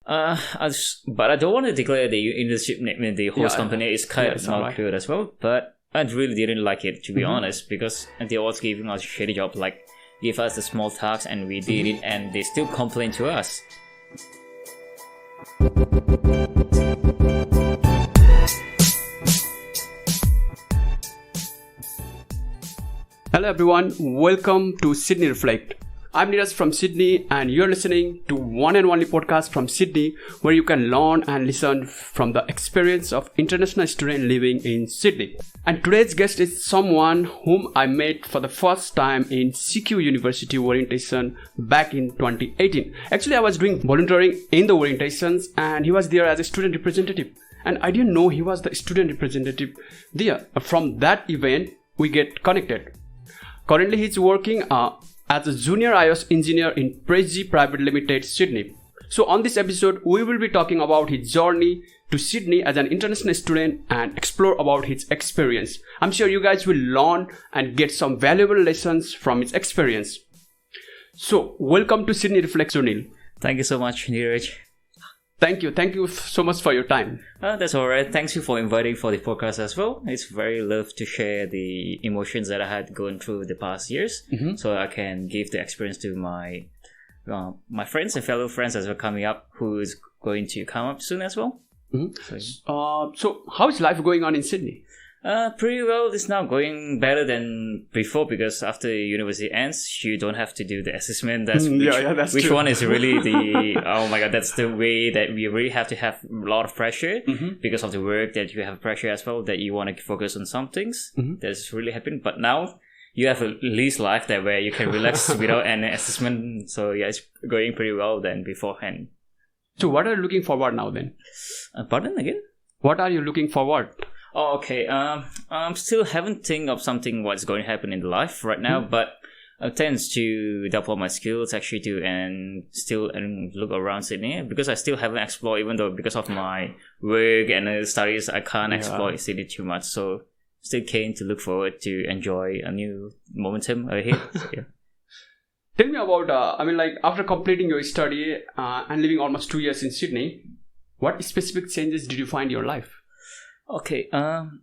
But I don't want to declare the internship name. The host company is kind of not good as well. But I really didn't like it, to be honest, because they was giving us a shitty job, like give us the small tasks and we did it, and they still complain to us. Hello everyone, welcome to Sydney Reflect. I'm Neeraj from Sydney and you're listening to one and only podcast from Sydney where you can learn and listen from the experience of international students living in Sydney. And today's guest is someone whom I met for the first time in CQUniversity orientation back in 2018. Actually, I was doing volunteering in the orientations and he was there as a student representative. And I didn't know he was the student representative there. From that event, we get connected. Currently, he's working as a junior iOS engineer in Prezze Pty Ltd, Sydney. So on this episode, we will be talking about his journey to Sydney as an international student and explore about his experience. I'm sure you guys will learn and get some valuable lessons from his experience. So welcome to Sydney Reflect, Sunil. Thank you so much, Neeraj. Thank you so much for your time. That's alright. Thanks you for inviting for the podcast as well. It's very love to share the emotions that I had going through the past years, so I can give the experience to my friends and fellow friends as well coming up, who is going to come up soon as well. So how is life going on in Sydney? Pretty well. It's now going better than before because after university ends, you don't have to do the assessment. That's which one is really the oh my god, that's the way that we really have to have a lot of pressure because of the work that you have pressure as well, that you want to focus on some things. That's really happening. But now you have a least life that where you can relax without any assessment. So yeah, it's going pretty well than beforehand. So what are you looking forward now then? Pardon again? What are you looking forward? Oh, okay. I'm still haven't think of something what's going to happen in life right now, but I tend to develop my skills actually to and look around Sydney because I still haven't explored, even though because of my work and studies I can't explore Sydney too much. So still keen to look forward to enjoy a new momentum ahead. So, yeah. Tell me about after completing your study and living almost 2 years in Sydney, what specific changes did you find in your life? Okay,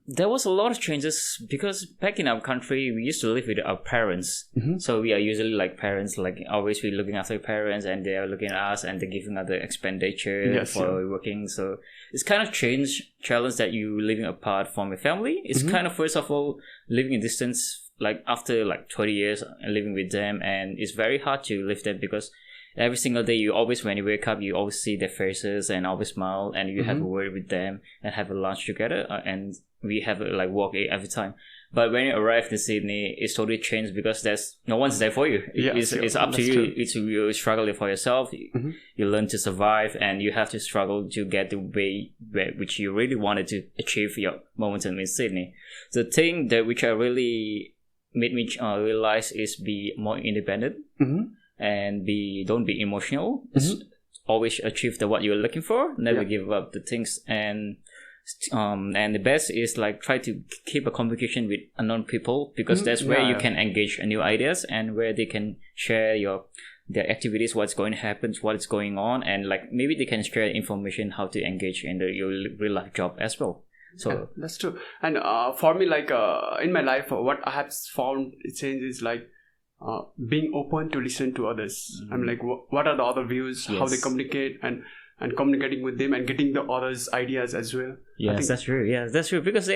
there was a lot of changes because back in our country, we used to live with our parents. So we are usually like parents, like always we looking after parents and they are looking at us and they're giving us the expenditure for working. So it's kind of challenge that you living apart from your family. It's kind of, first of all, living in distance, like after like 20 years living with them, and it's very hard to live them because every single day, you always, when you wake up, you always see their faces and always smile, and you have a word with them and have a lunch together, and we have a walk every time. But when you arrive in Sydney, it's totally changed because there's no one's there for you. It's up to you. True. It's you struggling for yourself. You learn to survive, and you have to struggle to get the way which you really wanted to achieve your momentum in Sydney. The thing that which I really made me realize is be more independent. And don't be emotional. Always achieve what you're looking for. Never give up the things. And the best is try to keep a communication with unknown people because that's where you can engage new ideas and where they can share their activities, what's going to happen, what's going on, and maybe they can share information how to engage in your real life job as well. So that's true. And for me, in my life, what I have found changes being open to listen to others. What are the other views, how they communicate, and communicating with them and getting the others' ideas as well. Yes, that's true. Yeah, that's true. Because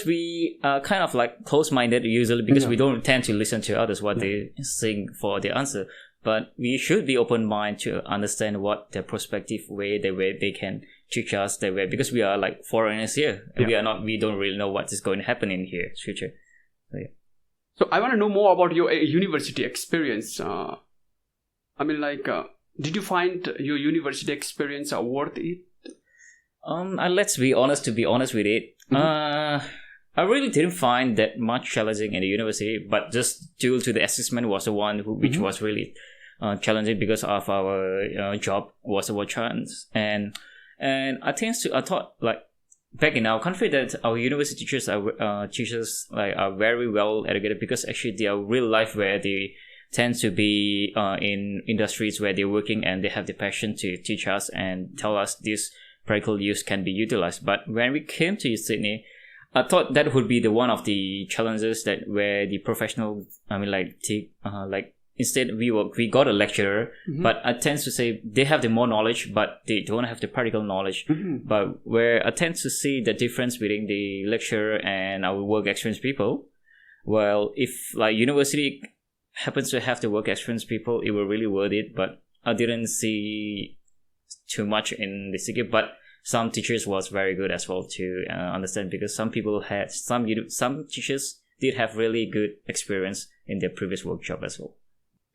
we are kind of close-minded usually because we don't tend to listen to others, what they think for their answer. But we should be open-minded to understand what their perspective way they can teach us their way, because we are foreigners here. We don't really know what is going to happen in here future. So, yeah. So I want to know more about your university experience. Did you find your university experience worth it? Let's be honest. To be honest with it, I really didn't find that much challenging in the university. But just due to the assessment was the one which was really challenging because of our job was our chance. And I thought back in our country that our university teachers are very well educated because actually they are real life where they tend to be in industries where they're working and they have the passion to teach us and tell us this practical use can be utilized. But when we came to Sydney, I thought that would be the one of the challenges that where the professional, instead we got a lecturer, but I tend to say they have the more knowledge, but they don't have the practical knowledge. But where I tend to see the difference between the lecturer and our work experience people, well, if like university happens to have the work experience people, it will really worth it. But I didn't see too much in the CQ, but some teachers was very good as well to understand, because some people had some teachers did have really good experience in their previous workshop as well.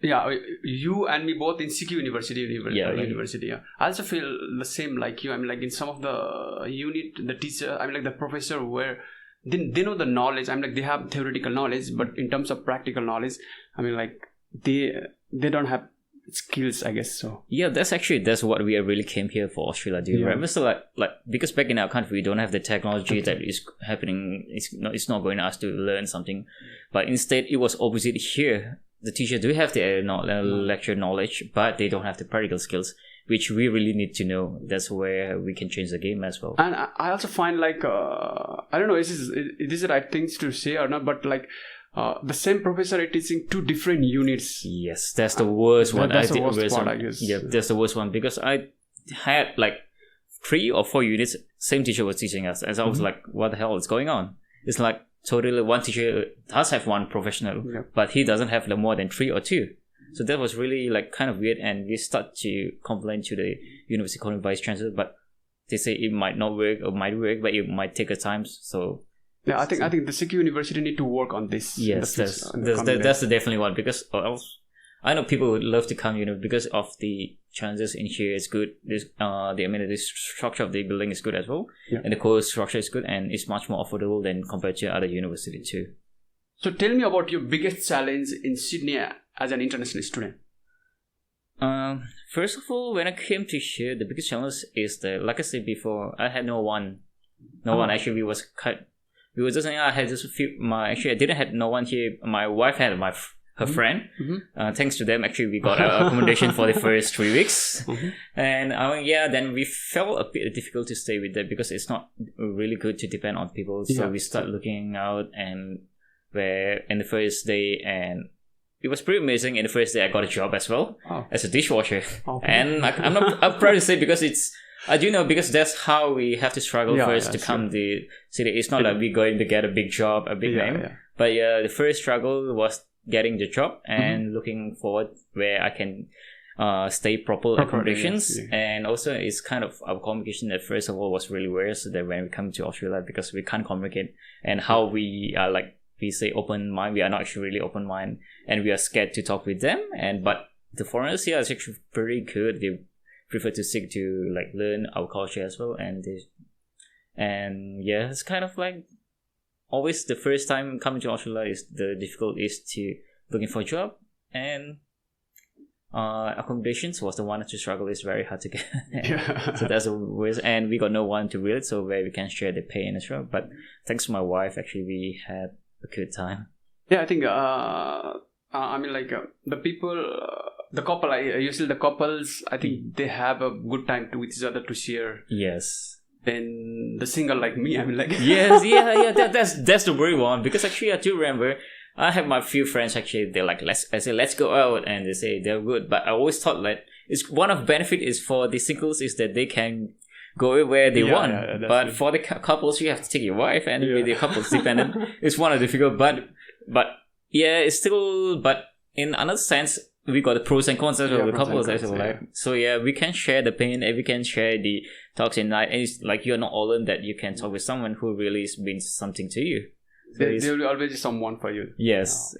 Yeah, you and me both in CQUniversity. Yeah. I also feel the same like you. I mean, like in some of the unit, the teacher, I mean, like the professor where they know the knowledge. I mean, like they have theoretical knowledge, but in terms of practical knowledge, I mean, like they don't have skills, I guess so. Yeah, that's what we really came here for Australia, do you remember? So like because back in our country we don't have the technology that is happening. It's not going to us to learn something, but instead it was opposite here. The teacher do have the lecture knowledge, but they don't have the practical skills, which we really need to know. That's where we can change the game as well. And I also find like I don't know, is this the right things to say or not, but like the same professor is teaching two different units. Yes, that's the worst one. That's the worst part, I guess. Yeah, that's the worst one, because I had like 3 or 4 units, same teacher was teaching us, and I was like, what the hell is going on? It's like totally one teacher does have one professional, but he doesn't have more than 3 or 2. So that was really like kind of weird, and we start to complain to the university college vice chancellor, but they say it might not work or might work, but it might take a time. So yeah, I think the CQUniversity need to work on this. Yes, that's definitely one, because else I know people would love to come, because of the challenges in here is good. This the amenity structure of the building is good as well, and the course structure is good, and it's much more affordable than compared to other university too. So tell me about your biggest challenge in Sydney as an international student. First of all, when I came to here, the biggest challenge is that, like I said before, I had no one. Actually, we were just saying I had just a few. I didn't have no one here. My wife had her friend. Thanks to them, actually, we got accommodation for the first 3 weeks. And then we felt a bit difficult to stay with them, because it's not really good to depend on people. So we start looking out, and where in the first day, and it was pretty amazing. In the first day, I got a job as well as a dishwasher, and I'm proud to say, because it's. I do know, because that's how we have to struggle first to come the city. It's not like we're going to get a big job, a big name. But the first struggle was getting the job and looking forward where I can stay proper accommodations. And also it's kind of our communication that first of all was really weird, so that when we come to Australia, because we can't communicate, and how we are like, we say open mind, we are not actually really open mind, and we are scared to talk with them. But the foreigners here is actually pretty good. They prefer to seek to like learn our culture as well, and it's kind of like always the first time coming to Australia is the difficult is to looking for a job, and accommodations was the one to struggle. Is very hard to get. So that's a worst, and we got no one to read, so where we can share the pain as well. But thanks to my wife, actually we had a good time. I think I mean, like the people. The couple, usually the couples, I think they have a good time with each other to share. Yes. Then the single like me, I mean, like that's the worry one, because actually I do remember I have my few friends actually. They're like, let's go out, and they say they're good. But I always thought that it's one of benefit is for the singles is that they can go where they want. But for the couples, you have to take your wife, and with the couples dependent, it's one of the difficult. But it's still. But in another sense, we got the pros and cons of the couples as well. Like, so we can share the pain, and we can share the talks at night. And it's like you're not alone, that you can talk with someone who really means something to you. So there will always be someone for you. Yes.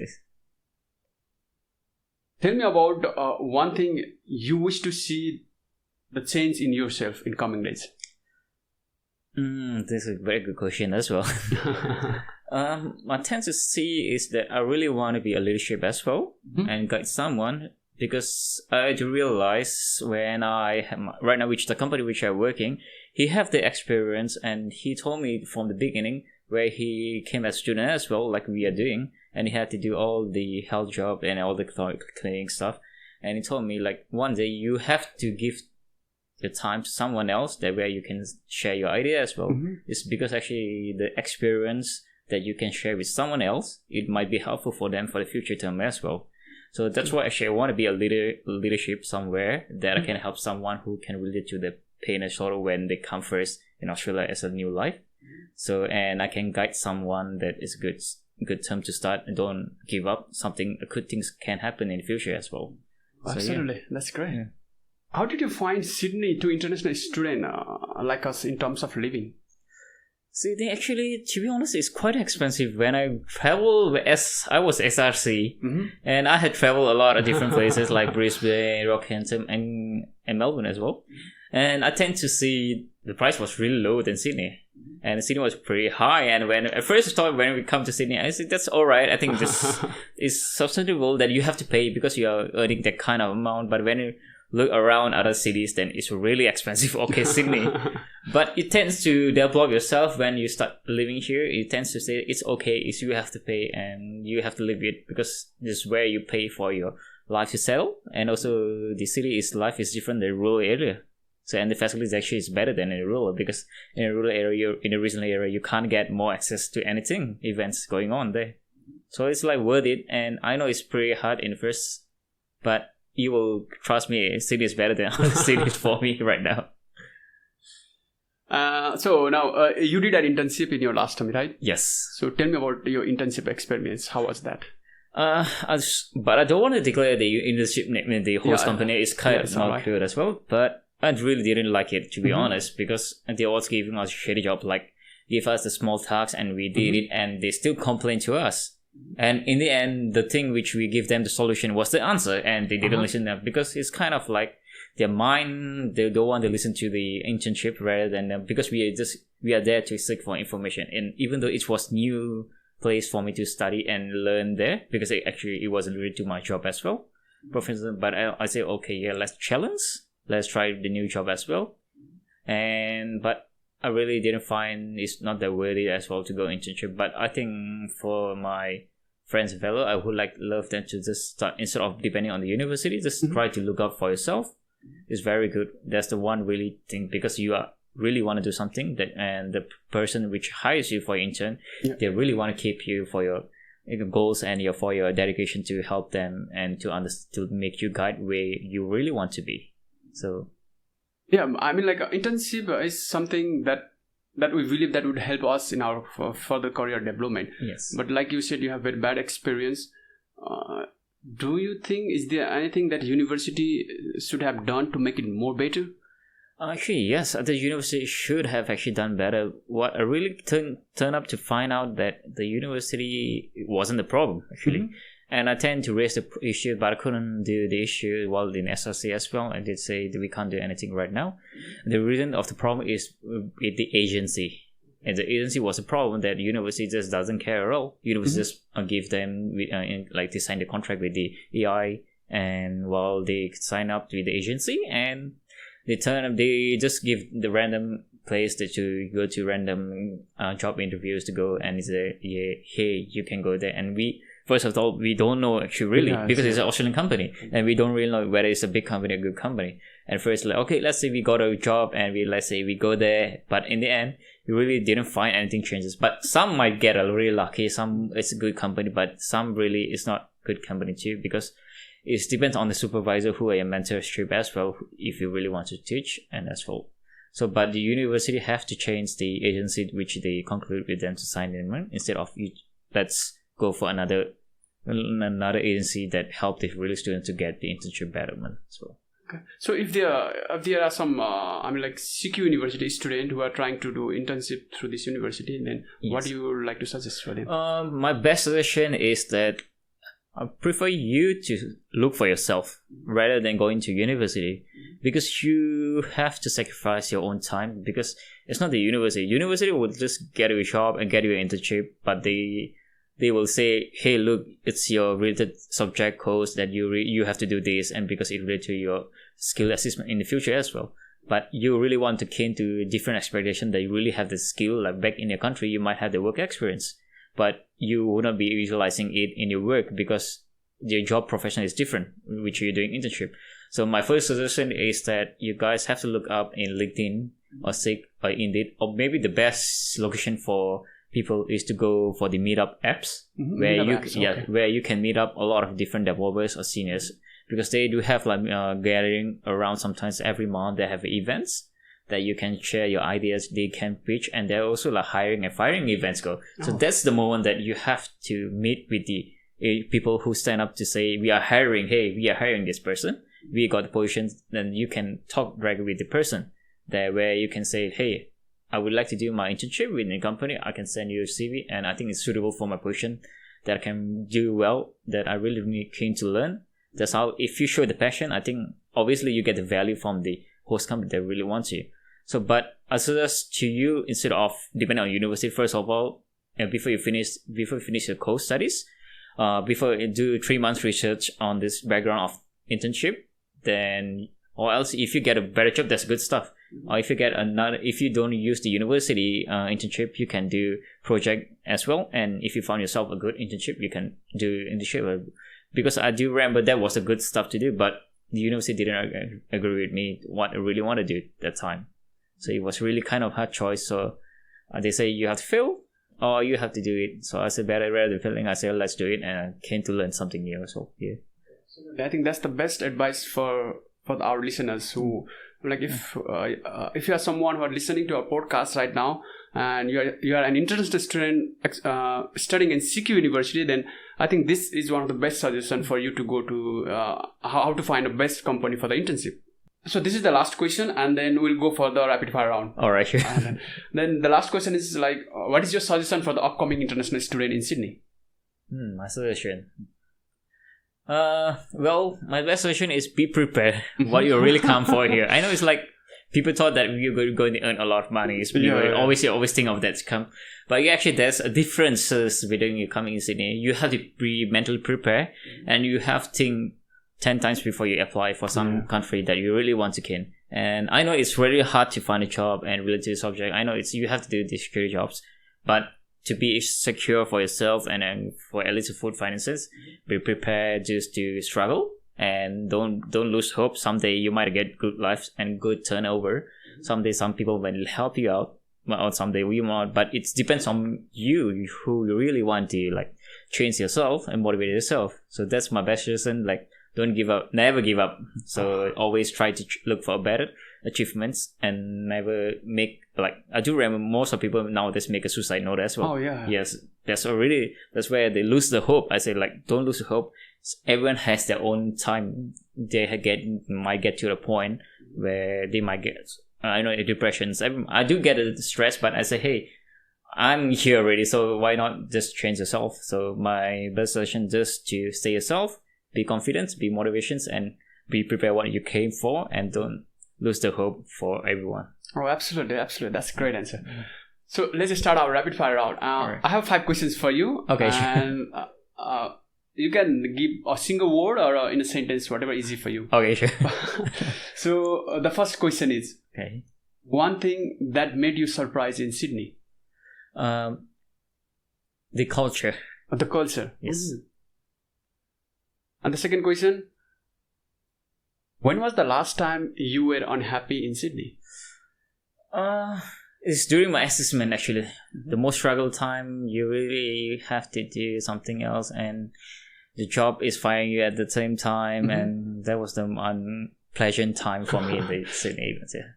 Tell me about one thing you wish to see the change in yourself in coming days. This is a very good question as well. I tend to see is that I really want to be a leadership as well and guide someone, because I do realize when I have right now, which the company which I'm working, he have the experience, and he told me from the beginning where he came as a student as well, like we are doing, and he had to do all the health job and all the clinic stuff. And he told me like one day you have to give the time to someone else, that way you can share your idea as well. It's because actually the experience that you can share with someone else, it might be helpful for them for the future term as well. So that's why actually I want to be a leadership somewhere that I can help someone who can relate to the pain and sorrow when they come first in Australia as a new life. So, and I can guide someone that is good term to start, and don't give up. Good things can happen in the future as well. Absolutely, that's great. Yeah. How did you find Sydney to international student like us in terms of living? Sydney, actually, to be honest, is quite expensive. When I travel, I was SRC, and I had traveled a lot of different places like Brisbane, Rockhampton, and Melbourne as well. And I tend to see the price was really low than Sydney. And Sydney was pretty high. And when at first I thought when we come to Sydney, I said that's all right. I think this is substantial that you have to pay because you are earning that kind of amount. But when you look around other cities, then it's really expensive. Okay, Sydney. But it tends to develop yourself when you start living here. It tends to say it's okay, it's you have to pay and you have to live it, because this is where you pay for your life to settle. And also the city life is different than the rural area. So, and the facilities actually is better than in a rural, because in a rural area, in a regional area, you can't get more access to anything, events going on there. So it's like worth it. And I know it's pretty hard in first, but you will trust me, city is better than other cities for me right now. So now you did an internship in your last term, right? Yes. So tell me about your internship experience. How was that? But I don't want to declare the internship name in the host company. It's kind of not good as well. But I really didn't like it, to be honest, because they always giving us a shitty job, like give us the small tasks and we did it, and they still complain to us. And in the end, the thing which we give them the solution was the answer, and they didn't listen to them, because it's kind of like their mind, they don't want to listen to the internship rather than because we are there to seek for information. And even though it was new place for me to study and learn there, because it wasn't really to my job as well, professor. But I say, okay, yeah, let's challenge. Let's try the new job as well. But I really didn't find it's not that worthy as well to go internship. But I think for my friends and fellow, I would love them to just start, instead of depending on the university, just try to look out for yourself. It's very good. That's the one really thing, because you really want to do something and the person which hires you for your intern, they really want to keep you for your goals and for your dedication to help them and to make you guide where you really want to be. So, yeah, I mean, like internship is something that we believe that would help us in our further career development. Yes. But like you said, you have very bad experience. Do you think, is there anything that university should have done to make it more better? Actually, yes. The university should have actually done better. What I really turned up to find out that the university wasn't the problem, actually. And I tend to raise the issue, but I couldn't do the issue while in SRC as well. I did say that we can't do anything right now. The reason of the problem is with the agency. And the agency was a problem that university just doesn't care at all. University just give them, they sign the contract with the EI, and while they sign up with the agency, and they just give the random place that you go to random job interviews to go, and say, hey, you can go there. And first of all, we don't know actually really, because it's an Australian company, and we don't really know whether it's a big company or a good company. And first, okay, let's say we got a job and let's say we go there, but in the end, we really didn't find anything changes. But some might get really lucky. Some it's a good company, but some really is not good company too, because it depends on the supervisor who are your mentorship as well, if you really want to teach and as well. So, but the university have to change the agency which they conclude with them to sign in, instead of let's go for another agency that help the really students to get the internship betterment as well. Okay. So if there are some like CQUniversity students who are trying to do internship through this university, then what do you like to suggest for them? My best suggestion is that I prefer you to look for yourself rather than going to university, because you have to sacrifice your own time, because it's not the university. University will just get you a job and get you an internship, but they will say, hey, look, it's your related subject course that you have to do this, and because it relates to your skill assessment in the future as well. But you really want to keen to different expectation that you really have the skill, like back in your country, you might have the work experience. but you would not be visualizing it in your work because your job profession is different, which you're doing internship. So my first suggestion is that you guys have to look up in LinkedIn or Seek or Indeed, or maybe the best location for people is to go for the meetup apps, where you can meet up a lot of different developers or seniors, because they do have like gathering around sometimes every month. They have events that you can share your ideas, they can pitch, and they're also like hiring and firing events go. So that's the moment that you have to meet with the people who stand up to say, we are hiring this person, we got the positions. Then you can talk directly with the person there, where you can say, hey, I would like to do my internship with a company. I can send you a CV and I think it's suitable for my position, that I can do well, that I really keen to learn. That's how, if you show the passion, I think obviously you get the value from the host company that really wants you. So, but I suggest to you, instead of depending on university, first of all, before you finish your course studies, before you do 3 months research on this background of internship, then, or else if you get a better job, that's good stuff. Or if you don't use the university internship, you can do project as well. And if you found yourself a good internship, you can do internship. Because I do remember that was a good stuff to do, but the university didn't agree with me what I really want to do at that time. So it was really kind of hard choice. So they say you have to fail or you have to do it. So I said rather than failing, I said let's do it, and I came to learn something new. So yeah, I think that's the best advice for our listeners who, like, if you are someone who are listening to our podcast right now and you are an interested student studying in CQUniversity, then I think this is one of the best suggestions for you to go to how to find the best company for the internship. So this is the last question, and then we'll go for the rapid fire round. All right, sure. Then the last question is like, what is your suggestion for the upcoming international student in Sydney? My suggestion. Well, my best suggestion is be prepared what you really come for here. I know it's like people thought that you're going to earn a lot of money. You always think of that to come, but actually there's a difference between you coming in Sydney. You have to be mentally prepared, and you have to think 10 times before you apply for some country that you really want to gain. And I know it's really hard to find a job and related to the subject. I know you have to do these security jobs, but to be secure for yourself and then for at least food finances, be prepared just to struggle and don't lose hope. Someday you might get good life and good turnover. Someday some people will help you out, or someday we won't. But it depends on you who you really want to like change yourself and motivate yourself. So that's my best suggestion. Like, don't give up, never give up. So always try to look for better achievements and never make, like, I do remember most of people nowadays make a suicide note as well. Oh yeah. Yes, that's where they lose the hope. I say, like, don't lose the hope. Everyone has their own time. They might get to the point where they might get, depressions. I do get stress, but I say, hey, I'm here already, so why not just change yourself? So my best suggestion is just to stay yourself, be confident, be motivations, and be prepared what you came for, and don't lose the hope for everyone. Oh, absolutely. That's a great answer. So let's just start our rapid fire round. Right. I have 5 questions for you. Okay, sure. And you can give a single word or in a sentence, whatever easy for you. Okay, sure. So the first question is, okay, one thing that made you surprised in Sydney? The culture. The culture. Yes. Mm-hmm. And the second question, when was the last time you were unhappy in Sydney? It's during my assessment, actually. Mm-hmm. The most struggle time, you really have to do something else, and the job is firing you at the same time, and that was the unpleasant time for me in the Sydney events. Yeah.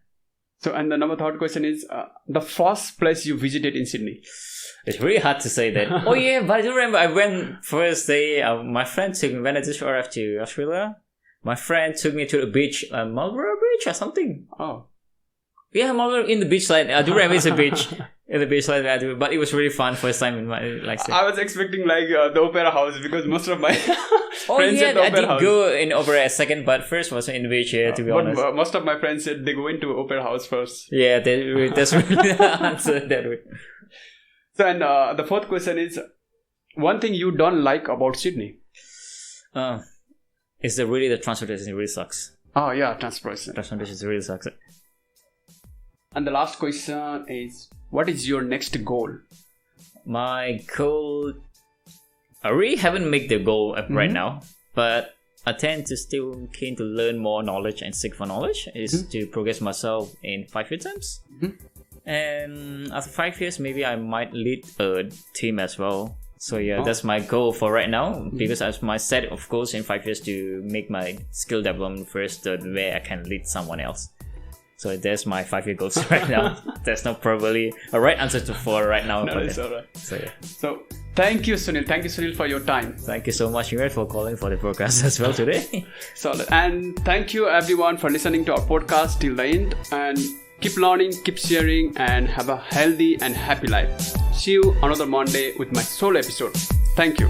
So, and the third question is, the first place you visited in Sydney? It's really hard to say that. Oh yeah, but I do remember I went first day. My friend took me when I just arrived to Australia. My friend took me to the beach, Marlborough Beach or something. Oh, yeah, Marlborough in the beach line. I do remember it's a beach in the beach line. But it was really fun first time in my life. I was expecting like the Opera House because most of my friends said the I Opera did House. Go in Opera a second, but first was in the beach. Yeah, to be honest. Most of my friends said they go into Opera House first. Yeah, that's really the answer that way. So, and the fourth question is, one thing you don't like about Sydney? Is the transportation really sucks. Oh yeah, transportation really sucks. And the last question is, what is your next goal? My goal, I really haven't made the goal right now, but I tend to still keen to learn more knowledge and seek for knowledge is to progress myself in 5-year terms. And after 5 years, maybe I might lead a team as well. So yeah, that's my goal for right now, because as my set of goals in 5 years to make my skill development first, where I can lead someone else. So there's my 5-year goals right now. There's not probably a right answer for right now. No, it's all right. So yeah. So thank you, Sunil. Thank you, Sunil, for your time. Thank you so much, for calling for the podcast as well today. Solid. And thank you everyone for listening to our podcast till the end. And keep learning, keep sharing, and have a healthy and happy life. See you another Monday with my solo episode. Thank you.